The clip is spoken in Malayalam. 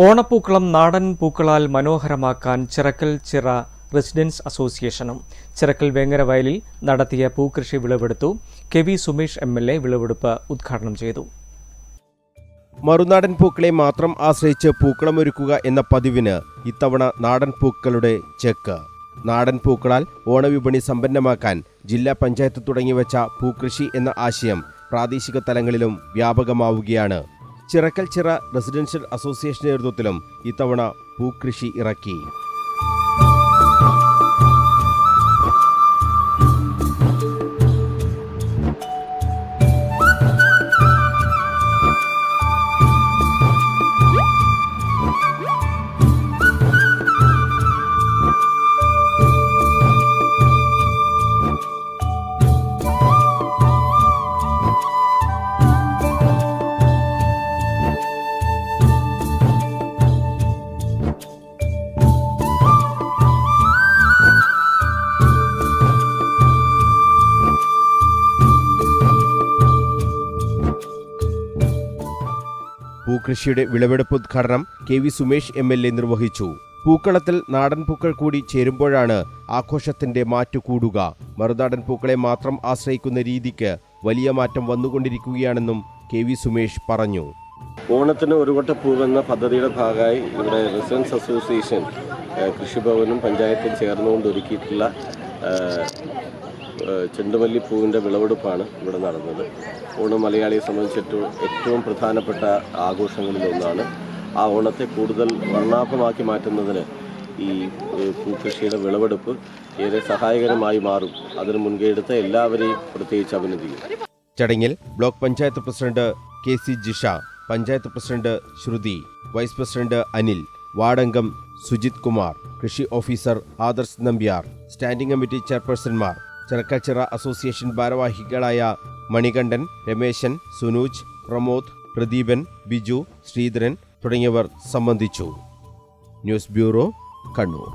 ഓണപ്പൂക്കളം നാടൻ പൂക്കളാൽ മനോഹരമാക്കാൻ ചിറക്കൽ ചിറ റെസിഡൻസ് അസോസിയേഷനും ചിറക്കൽ വേങ്ങര വയലിൽ നടത്തിയ പൂക്കൃഷി വിളവെടുത്തു. കെ.വി. സുമേഷ് എം.എൽ.എ. വിളവെടുപ്പ് ഉദ്ഘാടനം ചെയ്തു. മറുനാടൻ പൂക്കളെ മാത്രം ആശ്രയിച്ച് പൂക്കളമൊരുക്കുക എന്ന പതിവിന് ഇത്തവണ നാടൻ പൂക്കളുടെ ചെക്ക്. നാടൻ പൂക്കളാൽ ഓണവിപണി സമ്പന്നമാക്കാൻ ജില്ലാ പഞ്ചായത്ത് തുടങ്ങിവെച്ച പൂക്കൃഷി എന്ന ആശയം പ്രാദേശിക തലങ്ങളിലും വ്യാപകമാവുകയാണ്. ചിറക്കൽ ചിറ റെസിഡൻഷ്യൽ അസോസിയേഷൻ നേതൃത്വത്തിലും ഇത്തവണ പൂക്കൃഷി ഇറക്കി. പൂക്കൃഷിയുടെ വിളവെടുപ്പ് ഉദ്ഘാടനം കെ.വി. സുമേഷ് എം.എൽ.എ. നിർവഹിച്ചു. പൂക്കളത്തിൽ നാടൻ പൂക്കൾ കൂടി ചേരുമ്പോഴാണ് ആഘോഷത്തിന്റെ മാറ്റു കൂടുക. മറുനാടൻ പൂക്കളെ മാത്രം ആശ്രയിക്കുന്ന രീതിക്ക് വലിയ മാറ്റം വന്നുകൊണ്ടിരിക്കുകയാണെന്നും കെ.വി. സുമേഷ് പറഞ്ഞു. ഓണത്തിന് ഒരു കൊട്ട പൂവെന്ന പദ്ധതിയുടെ ഭാഗമായി ഇവിടെ റെസിഡൻസ് അസോസിയേഷൻ കൃഷിഭവനും പഞ്ചായത്തും ചേർന്നുകൊണ്ട് ഒരുക്കിയിട്ടുള്ള ചെണ്ടുമല്ലിപ്പൂവിൻ്റെ വിളവെടുപ്പാണ് ഇവിടെ നടന്നത്. ഓണം മലയാളിയെ സംബന്ധിച്ചിട്ട് ഏറ്റവും പ്രധാനപ്പെട്ട ആഘോഷങ്ങളിലൊന്നാണ്. ആ ഓണത്തെ കൂടുതൽ വർണ്ണാഭമാക്കി മാറ്റുന്നതിന് ഈ പൂക്കൃഷിയുടെ വിളവെടുപ്പ് ഏറെ സഹായകരമായി മാറും. അതിന് മുൻകൈയെടുത്ത എല്ലാവരെയും പ്രത്യേകിച്ച് അഭിനന്ദിക്കും. ചടങ്ങിൽ block panchayat president K C. Jisha, panchayat president Shruthi, vice president Anil, വാർഡംഗം സുജിത് കുമാർ, കൃഷി officer Adarsh Nambiar, standing committee ചെയർപേഴ്സൺമാർ, ചിറക്കൽ ചിറ അസോസിയേഷൻ ഭാരവാഹികളായ മണികണ്ഠൻ, രമേശൻ, സുനൂജ്, പ്രമോദ്, പ്രദീപൻ, ബിജു, ശ്രീധരൻ തുടങ്ങിയവർ സംബന്ധിച്ചു. News bureau, Kannur.